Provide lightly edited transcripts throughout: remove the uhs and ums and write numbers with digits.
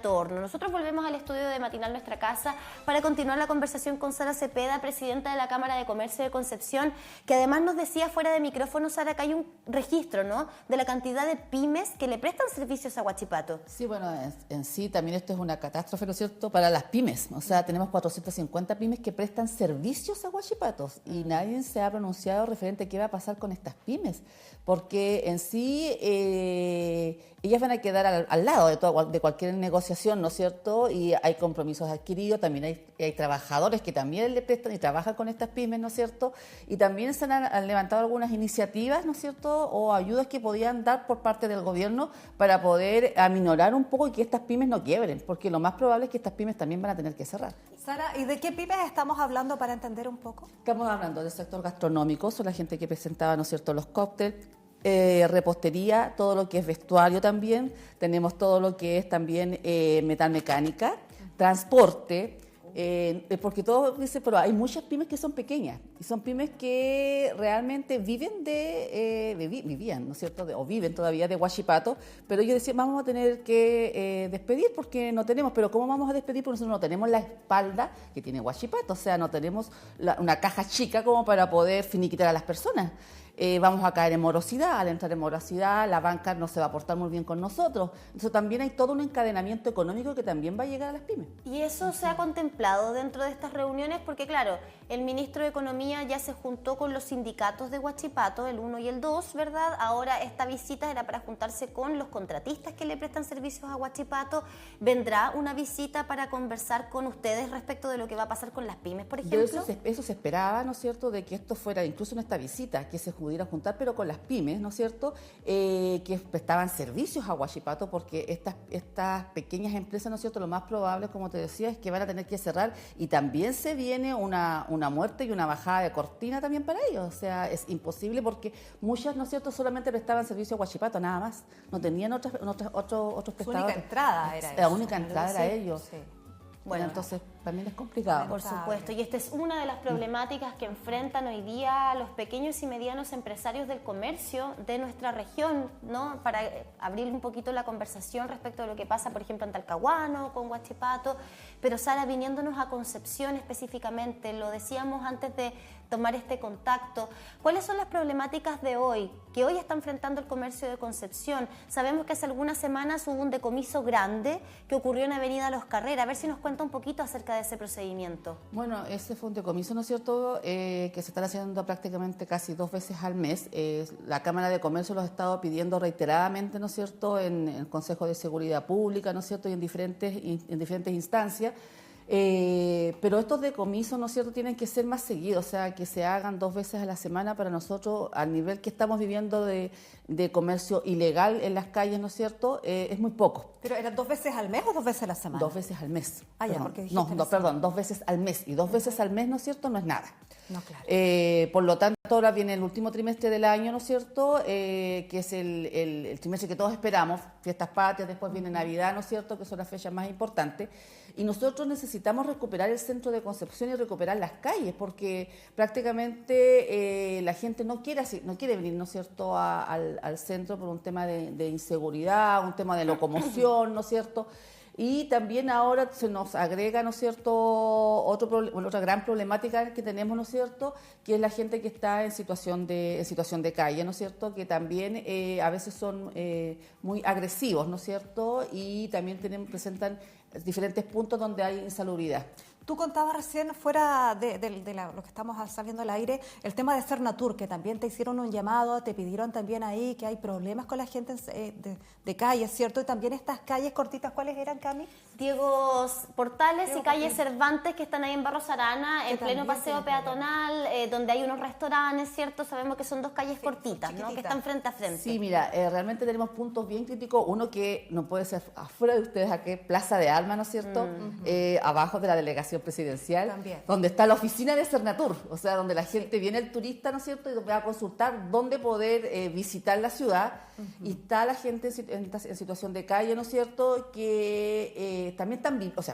retorno. Nosotros volvemos al estudio de Matinal Nuestra Casa para continuar la conversación con Sara Cepeda, presidenta de la Cámara de Comercio de Concepción, que además nos decía fuera de micrófono, Sara, que hay un registro, ¿no?, de la cantidad de pymes que le prestan servicios a Huachipato. Sí, bueno, en sí también esto es una catástrofe, ¿no es cierto?, para las pymes. O sea, tenemos 450 pymes que prestan servicios a Huachipato y nadie se ha pronunciado referente a qué va a pasar con estas pymes, porque en sí ellas van a quedar al lado de cualquier negociación, ¿no es cierto?, y hay compromisos adquiridos, también hay trabajadores que también le prestan y trabajan con estas pymes, ¿no es cierto?, y también se han levantado algunas iniciativas, ¿no es cierto?, o ayudas que podían dar por parte del gobierno para poder aminorar un poco y que estas pymes no quiebren, porque lo más probable es que estas pymes también van a tener que cerrar. Sara, ¿y de qué pymes estamos hablando para entender un poco? Estamos hablando del sector gastronómico, son la gente que presentaba, ¿no es cierto?, los cócteles, repostería, todo lo que es vestuario también, tenemos todo lo que es también metalmecánica, transporte, porque todos dicen, pero hay muchas pymes que son pequeñas y son pymes que realmente vivían, ¿no es cierto?, o viven todavía de Huachipato, pero ellos decían, vamos a tener que despedir porque no tenemos, pero ¿cómo vamos a despedir? Porque nosotros no tenemos la espalda que tiene Huachipato, o sea, no tenemos una caja chica como para poder finiquitar a las personas. Vamos a caer en morosidad, al entrar en morosidad la banca no se va a portar muy bien con nosotros. Entonces también hay todo un encadenamiento económico que también va a llegar a las pymes. ¿Y eso se ha contemplado dentro de estas reuniones? Porque claro, el ministro de Economía ya se juntó con los sindicatos de Huachipato, el 1 y el 2, ¿verdad? Ahora esta visita era para juntarse con los contratistas que le prestan servicios a Huachipato. ¿Vendrá una visita para conversar con ustedes respecto de lo que va a pasar con las pymes, por ejemplo? Eso se esperaba, ¿no es cierto?, de que esto fuera incluso en esta visita, que se pudiera juntar, pero con las pymes, ¿no es cierto?, que prestaban servicios a Huachipato, porque estas pequeñas empresas, ¿no es cierto?, lo más probable, como te decía, es que van a tener que cerrar y también se viene una muerte y una bajada de cortina también para ellos. O sea, es imposible porque muchas, ¿no es cierto?, solamente prestaban servicio a Huachipato, nada más. No tenían otros prestadores. Su única entrada era eso. La única entrada era ellos. Sí. Bueno, entonces también es complicado. Por supuesto, y esta es una de las problemáticas que enfrentan hoy día los pequeños y medianos empresarios del comercio de nuestra región, ¿no? Para abrir un poquito la conversación respecto de lo que pasa, por ejemplo, en Talcahuano, con Huachipato. Pero Sara, viniéndonos a Concepción específicamente, lo decíamos antes de tomar este contacto, ¿cuáles son las problemáticas de hoy, que hoy está enfrentando el comercio de Concepción? Sabemos que hace algunas semanas hubo un decomiso grande que ocurrió en Avenida Los Carreras. A ver si nos cuenta un poquito acerca de ese procedimiento. Bueno, ese fue un decomiso, ¿no es cierto?, que se están haciendo prácticamente casi 2 veces al mes. La Cámara de Comercio los ha estado pidiendo reiteradamente, ¿no es cierto?, en el Consejo de Seguridad Pública, ¿no es cierto?, y en diferentes instancias. Pero estos decomisos, ¿no es cierto?, tienen que ser más seguidos, o sea, que se hagan 2 veces a la semana para nosotros, al nivel que estamos viviendo de comercio ilegal en las calles, ¿no es cierto?, es muy poco. ¿Pero eran 2 veces al mes o 2 veces a la semana? 2 veces al mes. Ah, ya, porque dijiste perdón, 2 veces al mes. Y 2 veces al mes, ¿no es cierto?, no es nada. No, claro. Por lo tanto, ahora viene el último trimestre del año, ¿no es cierto?, que es el trimestre que todos esperamos, fiestas patrias, después viene Navidad, ¿no es cierto?, que son las fechas más importantes. Y nosotros necesitamos recuperar el centro de Concepción y recuperar las calles, porque prácticamente la gente no quiere venir, ¿no es cierto?, al centro por un tema de inseguridad, un tema de locomoción, ¿no es cierto?, y también ahora se nos agrega, ¿no es cierto?, otra gran problemática que tenemos, ¿no es cierto?, que es la gente que está en situación de calle, ¿no es cierto?, que también a veces son muy agresivos, ¿no es cierto?, y también presentan diferentes puntos donde hay insalubridad. Tú contabas recién, fuera de lo que estamos saliendo al aire, el tema de Cernatur, que también te hicieron un llamado, te pidieron también ahí que hay problemas con la gente de calles, ¿cierto? Y también estas calles cortitas, ¿cuáles eran, Cami? Diego Portales y calle Cervantes, que están ahí en Barros Arana, en pleno paseo peatonal, donde hay unos restaurantes, ¿cierto? Sabemos que son 2 calles cortitas, ¿no?, que están frente a frente. Sí, mira, realmente tenemos puntos bien críticos. Uno que no puede ser afuera de ustedes, aquí, Plaza de Alma, ¿no es cierto?, abajo de la delegación presidencial, también, donde está la oficina de Cernatur, o sea, donde la gente viene, el turista, ¿no es cierto?, y va a consultar dónde poder visitar la ciudad. y está la gente en situación de calle, ¿no es cierto?, que también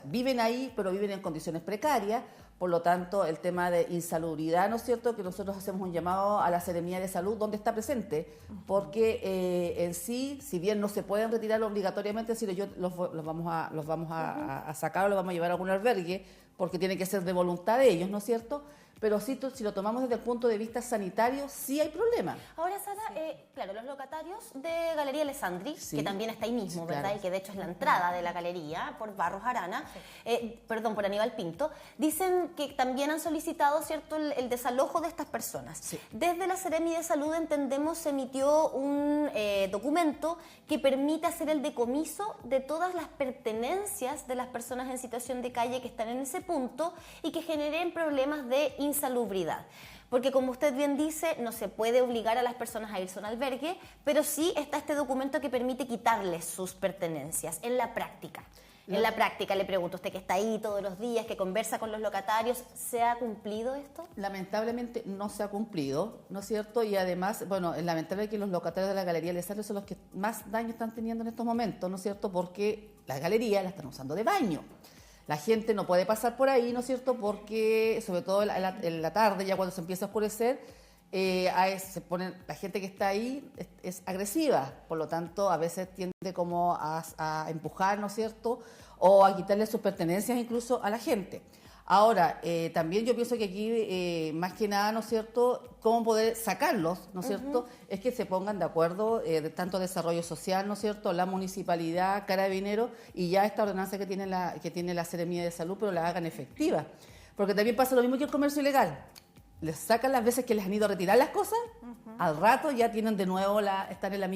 viven ahí, pero viven en condiciones precarias. Por lo tanto, el tema de insalubridad, ¿no es cierto?, que nosotros hacemos un llamado a la Seremía de Salud, donde está presente, porque en sí, si bien no se pueden retirar obligatoriamente, si los vamos a sacar o los vamos a llevar a algún albergue, porque tiene que ser de voluntad de ellos, ¿no es cierto?, pero si lo tomamos desde el punto de vista sanitario, sí hay problema. Ahora, Sara, claro, los locatarios de Galería Alessandri, sí, que también está ahí mismo, ¿verdad? claro, Y que de hecho es la entrada de la galería por Barros Arana, por Aníbal Pinto, dicen que también han solicitado, ¿cierto?, el desalojo de estas personas. Sí. Desde la Seremi de Salud, entendemos, se emitió un documento que permite hacer el decomiso de todas las pertenencias de las personas en situación de calle que están en ese punto y que generen problemas de insalubridad. Porque como usted bien dice, no se puede obligar a las personas a irse a un albergue, pero sí está este documento que permite quitarles sus pertenencias en la práctica. En la práctica, le pregunto, usted que está ahí todos los días, que conversa con los locatarios, ¿se ha cumplido esto? Lamentablemente no se ha cumplido, ¿no es cierto? Y además, bueno, es lamentable que los locatarios de la Galería Alessandri son los que más daño están teniendo en estos momentos, ¿no es cierto? Porque la galería la están usando de baño. La gente no puede pasar por ahí, ¿no es cierto? Porque, sobre todo en la tarde, ya cuando se empieza a oscurecer, la gente que está ahí es agresiva, por lo tanto, a veces tiende como a empujar, ¿no es cierto? O a quitarle sus pertenencias incluso a la gente. Ahora, también yo pienso que aquí, más que nada, ¿no es cierto?, cómo poder sacarlos, ¿no es cierto?, es que se pongan de acuerdo, tanto desarrollo social, ¿no es cierto?, la municipalidad, Carabineros, y ya esta ordenanza que tiene la Seremía de Salud, pero la hagan efectiva. Porque también pasa lo mismo que el comercio ilegal. Les sacan las veces que les han ido a retirar las cosas, al rato ya tienen de nuevo, están en la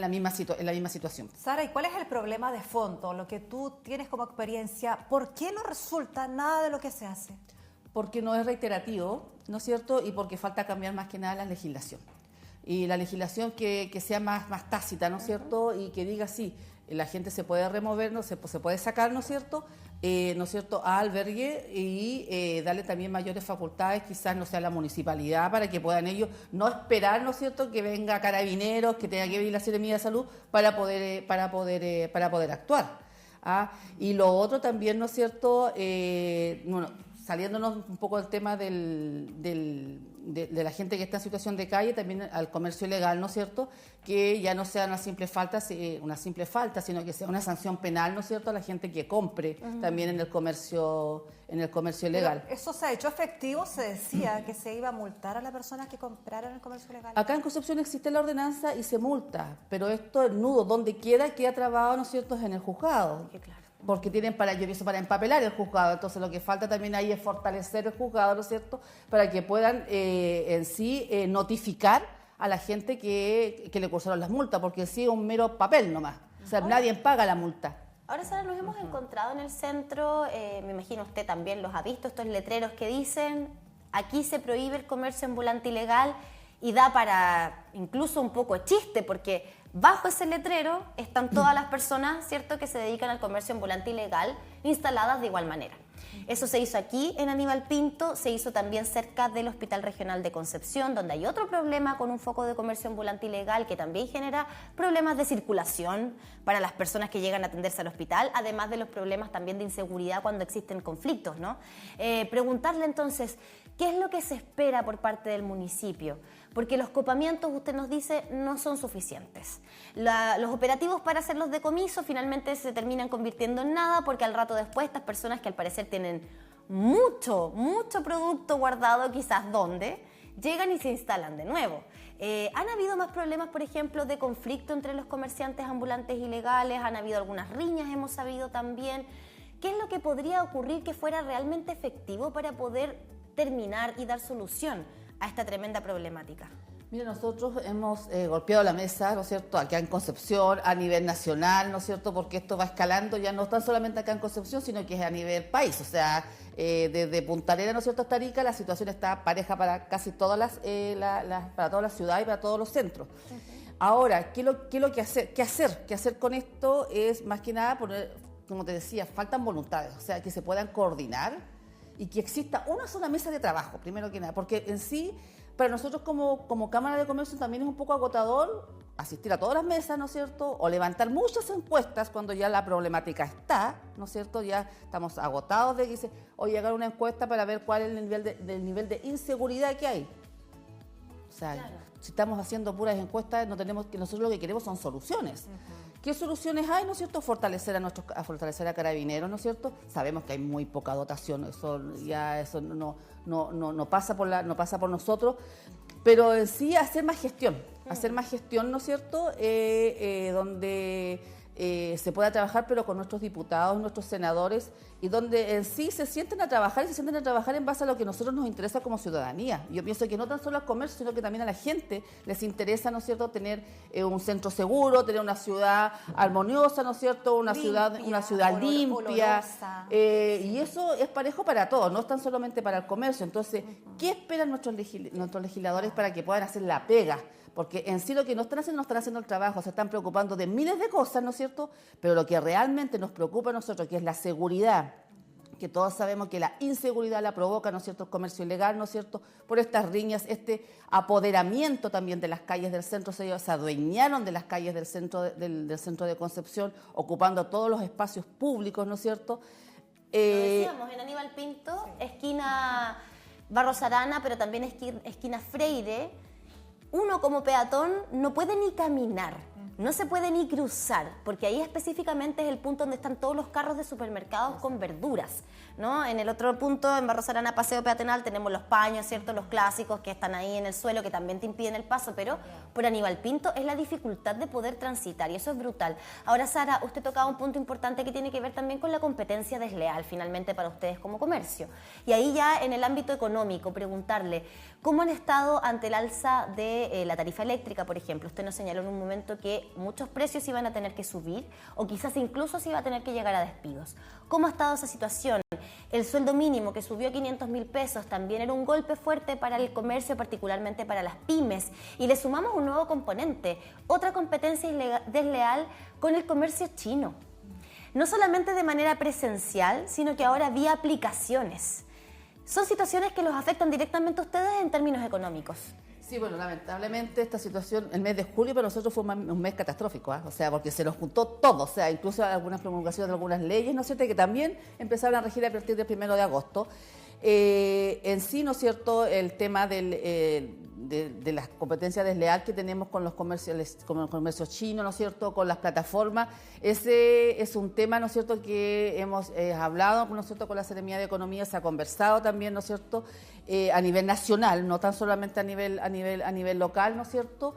misma situación. Sara, ¿y cuál es el problema de fondo? Lo que tú tienes como experiencia, ¿por qué no resulta nada de lo que se hace? Porque no es reiterativo, ¿no es cierto? Y porque falta cambiar más que nada la legislación. Y la legislación que sea más tácita, ¿no es cierto? Y que diga, sí, la gente se puede remover, se puede sacar, ¿no es cierto?, a albergue y darle también mayores facultades, quizás no sea la municipalidad, para que puedan ellos no esperar, ¿no es cierto?, que venga Carabineros, que tenga que venir la Seremía de Salud para poder actuar. ¿Ah? Y lo otro también, ¿no es cierto?, saliéndonos un poco del tema de la gente que está en situación de calle, también al comercio ilegal, ¿no es cierto?, que ya no sea una simple falta, sino que sea una sanción penal, ¿no es cierto?, a la gente que compre también en el comercio ilegal. Pero ¿eso se ha hecho efectivo? Se decía que se iba a multar a las personas que compraran en el comercio ilegal. Acá en Concepción existe la ordenanza y se multa, pero esto, el nudo, donde queda trabado, ¿no es cierto?, es en el juzgado. Sí, claro. Porque tienen para empapelar el juzgado, entonces lo que falta también ahí es fortalecer el juzgado, ¿no es cierto?, para que puedan en sí notificar a la gente que le cursaron las multas, porque en sí es un mero papel nomás, o sea, nadie paga la multa. Ahora, Sara, nos hemos encontrado en el centro, me imagino usted también los ha visto, estos letreros que dicen, aquí se prohíbe el comercio ambulante ilegal, y da para incluso un poco de chiste, porque bajo ese letrero están todas las personas, ¿cierto?, que se dedican al comercio ambulante ilegal, instaladas de igual manera. Eso se hizo aquí en Aníbal Pinto, se hizo también cerca del Hospital Regional de Concepción, donde hay otro problema con un foco de comercio ambulante ilegal que también genera problemas de circulación para las personas que llegan a atenderse al hospital, además de los problemas también de inseguridad cuando existen conflictos, ¿no? Preguntarle entonces, ¿qué es lo que se espera por parte del municipio? Porque los copamientos, usted nos dice, no son suficientes. Los operativos para hacer los decomisos finalmente se terminan convirtiendo en nada, porque al rato después estas personas que al parecer tienen mucho producto guardado, quizás ¿dónde?, llegan y se instalan de nuevo. ¿Han habido más problemas, por ejemplo, de conflicto entre los comerciantes ambulantes ilegales? ¿Han habido algunas riñas, hemos sabido también? ¿Qué es lo que podría ocurrir que fuera realmente efectivo para poder terminar y dar solución a esta tremenda problemática? Mira, nosotros hemos golpeado la mesa, ¿no es cierto?, acá en Concepción, a nivel nacional, ¿no es cierto?, porque esto va escalando ya no tan solamente acá en Concepción, sino que es a nivel país, o sea, desde Punta Arenas, ¿no es cierto?, hasta Arica, la situación está pareja para casi todas para todas las ciudades y para todos los centros. Ahora, ¿qué hacer con esto? Es más que nada poner, como te decía, faltan voluntades, o sea, que se puedan coordinar y que exista una sola mesa de trabajo, primero que nada, porque en sí para nosotros como Cámara de Comercio también es un poco agotador asistir a todas las mesas, ¿no es cierto? O levantar muchas encuestas cuando ya la problemática está, ¿no es cierto? Ya estamos agotados de que dice, o llegar una encuesta para ver cuál es el nivel de inseguridad que hay. O sea, claro, si estamos haciendo puras encuestas, nosotros lo que queremos son soluciones. ¿Qué soluciones hay, no es cierto? Fortalecer a Carabineros, ¿no es cierto? Sabemos que hay muy poca dotación, eso no pasa por nosotros, pero en sí hacer más gestión, ¿no es cierto? Donde se pueda trabajar, pero con nuestros diputados, nuestros senadores, y donde en sí se sienten a trabajar en base a lo que a nosotros nos interesa como ciudadanía. Yo pienso que no tan solo al comercio, sino que también a la gente les interesa, ¿no es cierto?, tener un centro seguro, tener una ciudad armoniosa, ¿no es cierto?, una ciudad limpia, y eso es parejo para todos, no es tan solamente para el comercio. Entonces, ¿qué esperan nuestros legisladores para que puedan hacer la pega? Porque en sí lo que no están haciendo el trabajo, se están preocupando de miles de cosas, ¿no es cierto? Pero lo que realmente nos preocupa a nosotros, que es la seguridad, que todos sabemos que la inseguridad la provoca, ¿no es cierto?, el comercio ilegal, ¿no es cierto?, por estas riñas, este apoderamiento también de las calles del centro, se adueñaron de las calles del centro de Concepción, ocupando todos los espacios públicos, ¿no es cierto? Lo decíamos, en Aníbal Pinto, esquina Barros Arana, pero también esquina Freire. Uno como peatón no puede ni caminar, no se puede ni cruzar, porque ahí específicamente es el punto donde están todos los carros de supermercados con verduras, ¿no? En el otro punto, en Barros Arana, paseo peatonal, tenemos los paños, ¿cierto? Los clásicos que están ahí en el suelo, que también te impiden el paso, pero por Aníbal Pinto es la dificultad de poder transitar, y eso es brutal. Ahora, Sara, usted tocaba un punto importante que tiene que ver también con la competencia desleal, finalmente, para ustedes como comercio. Y ahí ya en el ámbito económico, preguntarle, ¿cómo han estado ante el alza de la tarifa eléctrica, por ejemplo? Usted nos señaló en un momento que muchos precios iban a tener que subir o quizás incluso se iba a tener que llegar a despidos. ¿Cómo ha estado esa situación? El sueldo mínimo que subió a 500.000 pesos también era un golpe fuerte para el comercio, particularmente para las pymes. Y le sumamos un nuevo componente, otra competencia desleal con el comercio chino. No solamente de manera presencial, sino que ahora vía aplicaciones. Son situaciones que los afectan directamente a ustedes en términos económicos. Sí, bueno, lamentablemente esta situación, el mes de julio para nosotros fue un mes catastrófico, ¿eh? O sea, porque se nos juntó todo, o sea, incluso algunas promulgaciones de algunas leyes, ¿no es cierto?, que también empezaron a regir a partir del 1 de agosto. En sí, ¿no es cierto?, el tema de las competencias desleal que tenemos con los comercios chinos, ¿no es cierto?, con las plataformas, ese es un tema, ¿no es cierto?, que hemos hablado, ¿no es cierto?, con la Seremía de Economía, se ha conversado también, ¿no es cierto?, a nivel nacional, no tan solamente a nivel local, ¿no es cierto?,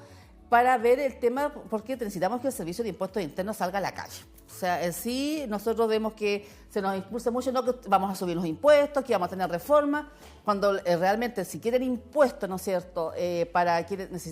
para ver el tema, porque necesitamos que el Servicio de Impuestos Internos salga a la calle. O sea, en sí, nosotros vemos que se nos impulsa mucho, no que vamos a subir los impuestos, que vamos a tener reformas, cuando realmente si quieren impuestos, ¿no es cierto?,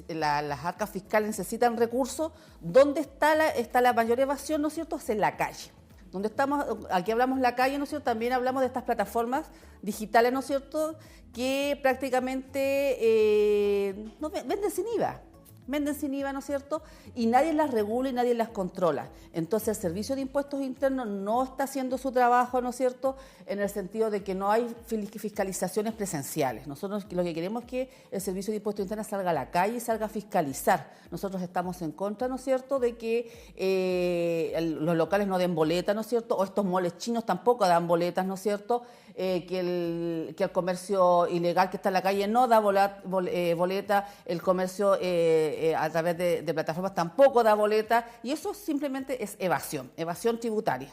las arcas fiscales necesitan recursos, ¿dónde está la mayor evasión, ¿no es cierto?, es en la calle. Donde estamos, aquí hablamos la calle, ¿no es cierto?, también hablamos de estas plataformas digitales, ¿no es cierto?, que prácticamente no venden sin IVA. Venden sin IVA, ¿no es cierto?, y nadie las regula y nadie las controla. Entonces el Servicio de Impuestos Internos no está haciendo su trabajo, ¿no es cierto?, en el sentido de que no hay fiscalizaciones presenciales. Nosotros lo que queremos es que el Servicio de Impuestos Internos salga a la calle y salga a fiscalizar. Nosotros estamos en contra, ¿no es cierto?, de que los locales no den boletas, ¿no es cierto?, o estos moles chinos tampoco dan boletas, ¿no es cierto?, que el comercio ilegal que está en la calle no da boleta, el comercio a través de plataformas tampoco da boleta, y eso simplemente es evasión tributaria.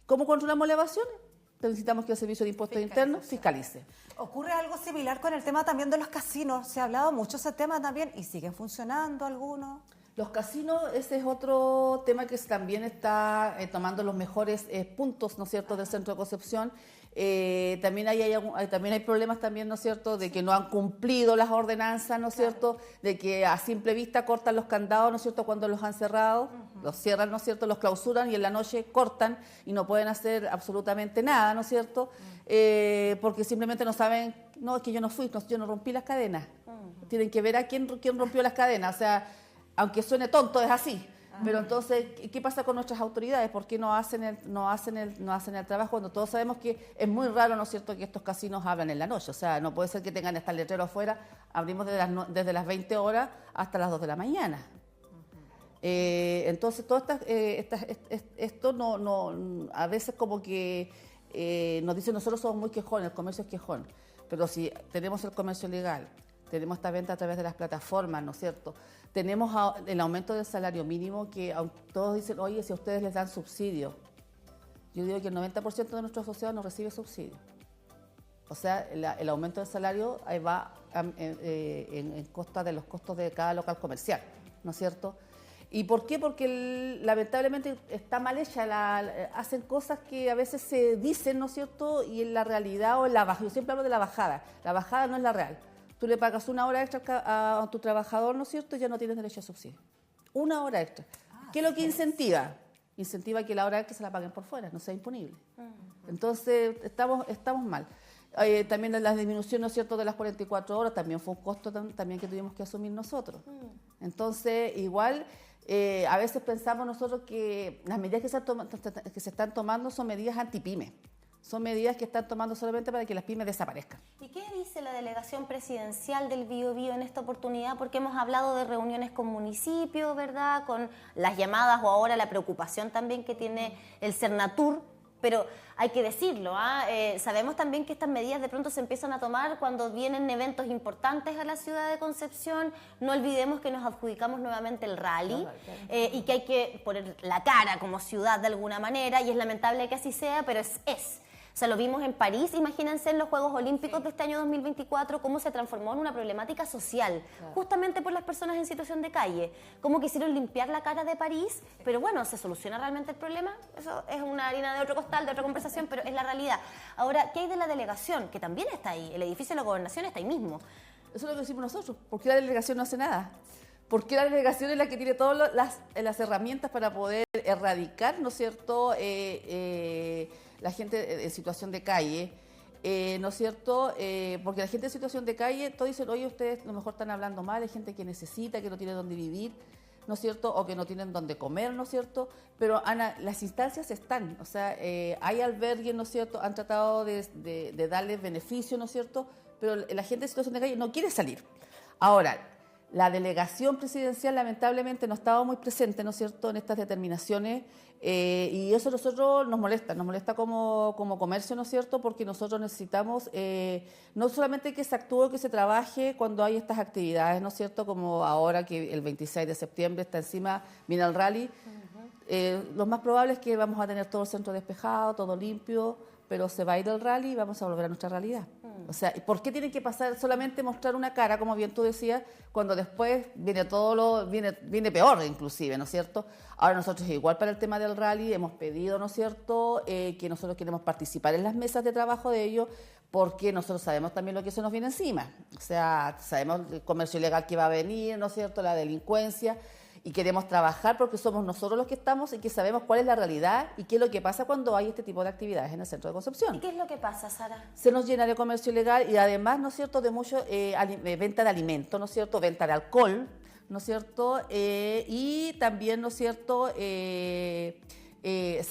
¿Cómo controlamos la evasión? Necesitamos que el Servicio de Impuestos Internos fiscalice. Ocurre algo similar con el tema también de los casinos. Se ha hablado mucho ese tema también y siguen funcionando algunos. Los casinos, ese es otro tema que también está tomando los mejores puntos, ¿no es cierto?, del centro de Concepción. También hay problemas también, ¿no es cierto?, de que no han cumplido las ordenanzas, ¿no es cierto?, de que a simple vista cortan los candados, ¿no es cierto?, cuando los han cerrado, los cierran, ¿no es cierto?, los clausuran y en la noche cortan y no pueden hacer absolutamente nada, ¿no es cierto?, porque simplemente no saben, no, es que yo no fui, yo no rompí las cadenas. Tienen que ver a quién rompió las cadenas, o sea, aunque suene tonto, es así. Pero entonces, ¿qué pasa con nuestras autoridades? ¿Por qué no hacen el trabajo cuando todos sabemos que es muy raro, ¿no es cierto?, que estos casinos abran en la noche? O sea, no puede ser que tengan hasta el letrero afuera, abrimos desde las 20 horas hasta las 2 de la mañana. Entonces, esto a veces como que nos dicen, nosotros somos muy quejones, el comercio es quejón, pero si tenemos el comercio legal, tenemos esta venta a través de las plataformas, ¿no es cierto?, tenemos el aumento del salario mínimo, que todos dicen, oye, si a ustedes les dan subsidio. Yo digo que el 90% de nuestra sociedad no recibe subsidio. O sea, el aumento del salario ahí va en costa de los costos de cada local comercial, ¿no es cierto? ¿Y por qué? Porque lamentablemente está mal hecha, hacen cosas que a veces se dicen, ¿no es cierto?, y en la realidad o en la bajada. Yo siempre hablo de la bajada no es la real. Tú le pagas una hora extra a tu trabajador, ¿no es cierto?, y ya no tienes derecho a subsidio. Una hora extra. ¿Qué es lo que incentiva? Incentiva que la hora extra se la paguen por fuera, no sea imponible. Entonces, estamos mal. También la disminución, ¿no es cierto?, de las 44 horas también fue un costo también que tuvimos que asumir nosotros. Entonces, igual, a veces pensamos nosotros que las medidas que se están tomando son medidas anti-pyme. Son medidas que están tomando solamente para que las pymes desaparezcan. ¿Y qué dice la delegación presidencial del Biobío en esta oportunidad? Porque hemos hablado de reuniones con municipios, ¿verdad?, con las llamadas o ahora la preocupación también que tiene el Cernatur, pero hay que decirlo, sabemos también que estas medidas de pronto se empiezan a tomar cuando vienen eventos importantes a la ciudad de Concepción. No olvidemos que nos adjudicamos nuevamente el rally y que hay que poner la cara como ciudad de alguna manera, y es lamentable que así sea, pero es. O sea, lo vimos en París, imagínense en los Juegos Olímpicos de este año 2024, cómo se transformó en una problemática social, justamente por las personas en situación de calle. Cómo quisieron limpiar la cara de París, pero bueno, ¿se soluciona realmente el problema? Eso es una harina de otro costal, de otra conversación, pero es la realidad. Ahora, ¿qué hay de la delegación? Que también está ahí, el edificio de la gobernación está ahí mismo. Eso es lo que decimos nosotros. ¿Por qué la delegación no hace nada? ¿Por qué la delegación es la que tiene todas las herramientas para poder erradicar, ¿no es cierto?, la gente en situación de calle, ¿no es cierto? Porque la gente en situación de calle, todos dicen, oye, ustedes a lo mejor están hablando mal, hay gente que necesita, que no tiene dónde vivir, ¿no es cierto?, o que no tienen dónde comer, ¿no es cierto? Pero, Ana, las instancias están, o sea, hay albergues, ¿no es cierto?, han tratado de darles beneficio, ¿no es cierto?, pero la gente en situación de calle no quiere salir. Ahora, la delegación presidencial lamentablemente no estaba muy presente, ¿no es cierto?, en estas determinaciones, y eso a nosotros nos molesta como comercio, ¿no es cierto?, porque nosotros necesitamos no solamente que se actúe, que se trabaje cuando hay estas actividades, ¿no es cierto?, como ahora que el 26 de septiembre está encima, viene el rally. Lo más probable es que vamos a tener todo el centro despejado, todo limpio, pero se va a ir el rally y vamos a volver a nuestra realidad. O sea, ¿por qué tienen que pasar solamente mostrar una cara, como bien tú decías, cuando después viene viene peor inclusive, ¿no es cierto? Ahora nosotros igual para el tema del rally hemos pedido, ¿no es cierto?, que nosotros queremos participar en las mesas de trabajo de ellos, porque nosotros sabemos también lo que se nos viene encima. O sea, sabemos el comercio ilegal que va a venir, ¿no es cierto?, la delincuencia, y queremos trabajar porque somos nosotros los que estamos y que sabemos cuál es la realidad y qué es lo que pasa cuando hay este tipo de actividades en el centro de Concepción. ¿Y qué es lo que pasa, Sara? Se nos llena de comercio ilegal y además, ¿no es cierto?, de mucho venta de alimentos, ¿no es cierto?, venta de alcohol, ¿no es cierto?, y también, ¿no es cierto?, se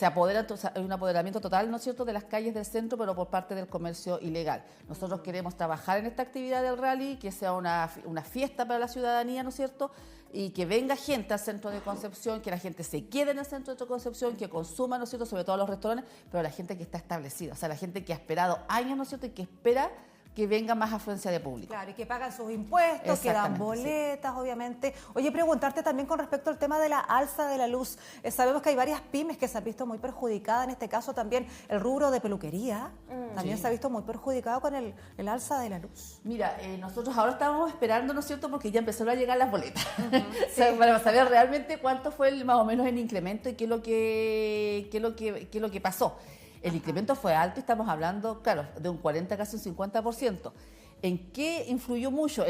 apodera, hay un apoderamiento total, ¿no es cierto?, de las calles del centro, pero por parte del comercio ilegal. Nosotros queremos trabajar en esta actividad del rally, que sea una fiesta para la ciudadanía, ¿no es cierto?, y que venga gente al centro de Concepción, que la gente se quede en el centro de Concepción, que consuma, ¿no es cierto?, sobre todo los restaurantes, pero la gente que está establecida, o sea, la gente que ha esperado años, ¿no es cierto?, y que espera que venga más afluencia de público. Claro, y que pagan sus impuestos, que dan boletas, sí, obviamente. Oye, preguntarte también con respecto al tema de la alza de la luz. Sabemos que hay varias pymes que se han visto muy perjudicadas, en este caso también el rubro de peluquería, también se ha visto muy perjudicado con el alza de la luz. Mira, nosotros ahora estábamos esperando, ¿no es cierto?, porque ya empezaron a llegar las boletas, o sea, para saber realmente cuánto fue más o menos el incremento y qué es lo que pasó. El incremento fue alto y estamos hablando, claro, de un 40, casi un 50%. ¿En qué influyó mucho?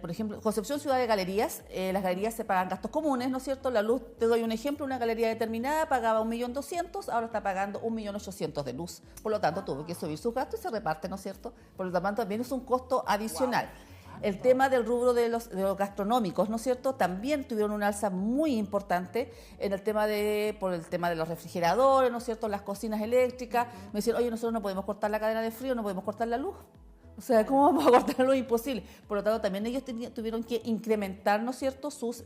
Por ejemplo, Concepción, ciudad de galerías, las galerías se pagan gastos comunes, ¿no es cierto? La luz, te doy un ejemplo, una galería determinada pagaba 1.200.000, ahora está pagando 1.800.000 de luz. Por lo tanto, tuvo que subir sus gastos y se reparte, ¿no es cierto? Por lo tanto, también es un costo adicional. El tema del rubro de los gastronómicos, ¿no es cierto? También tuvieron una alza muy importante en el tema por el tema de los refrigeradores, ¿no es cierto? Las cocinas eléctricas. Me decían, oye, nosotros no podemos cortar la cadena de frío, no podemos cortar la luz. O sea, ¿cómo vamos a cortar la luz? Imposible. Por lo tanto, también ellos tuvieron que incrementar, ¿no es cierto?, sus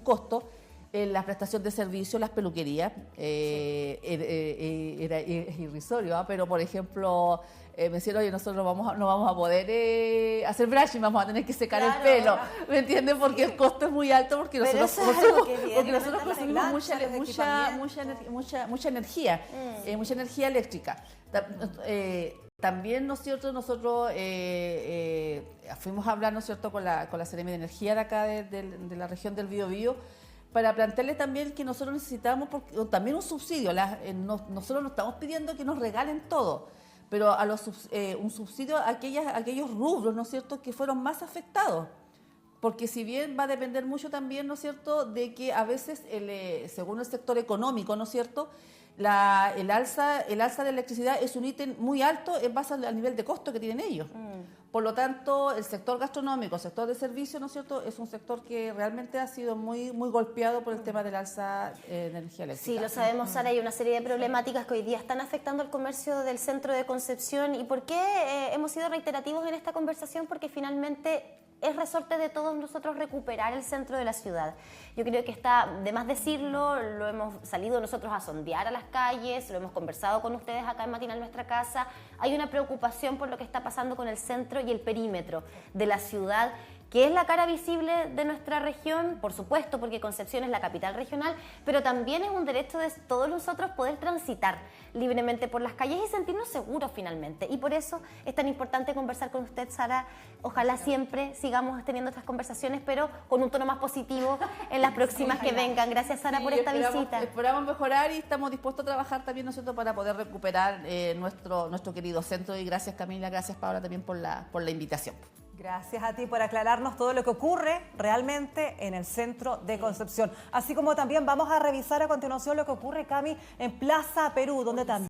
costos en la prestación de servicios, las peluquerías. Era irrisorio, ¿eh? Pero, por ejemplo, me decían, oye, nosotros no vamos a poder hacer brushing, vamos a tener que secar el pelo, ¿me entiendes? Porque el costo es muy alto, porque nosotros consumimos mucha energía, mucha energía eléctrica. También, ¿no es cierto?, nosotros fuimos a hablar, ¿no es cierto?, con la Seremi de Energía de acá, de la región del Biobío, para plantearle también que nosotros necesitamos también un subsidio. Nosotros no estamos pidiendo que nos regalen todo, pero un subsidio a aquellos rubros, ¿no es cierto?, que fueron más afectados. Porque si bien va a depender mucho también, ¿no es cierto?, de que a veces, según el sector económico, ¿no es cierto?, el alza de la electricidad es un ítem muy alto en base al nivel de costo que tienen ellos. Por lo tanto, el sector gastronómico, el sector de servicios, ¿no es cierto?, es un sector que realmente ha sido muy, muy golpeado por el tema del alza de energía eléctrica. Sí, lo sabemos, Sara, hay una serie de problemáticas que hoy día están afectando al comercio del centro de Concepción. ¿Y por qué hemos sido reiterativos en esta conversación? Porque finalmente es resorte de todos nosotros recuperar el centro de la ciudad. Yo creo que está de más decirlo, lo hemos salido nosotros a sondear a las calles, lo hemos conversado con ustedes acá en Matinal Nuestra Casa. Hay una preocupación por lo que está pasando con el centro y el perímetro de la ciudad, que es la cara visible de nuestra región, por supuesto, porque Concepción es la capital regional, pero también es un derecho de todos nosotros poder transitar libremente por las calles y sentirnos seguros finalmente. Y por eso es tan importante conversar con usted, Sara. Ojalá siempre sigamos teniendo estas conversaciones, pero con un tono más positivo en las próximas que vengan. Gracias, Sara, por esta visita. Esperamos mejorar y estamos dispuestos a trabajar también nosotros para poder recuperar nuestro querido centro. Y gracias, Camila, gracias, Paola, también por la invitación. Gracias a ti por aclararnos todo lo que ocurre realmente en el centro de Concepción. Así como también vamos a revisar a continuación lo que ocurre, Cami, en Plaza Perú, donde también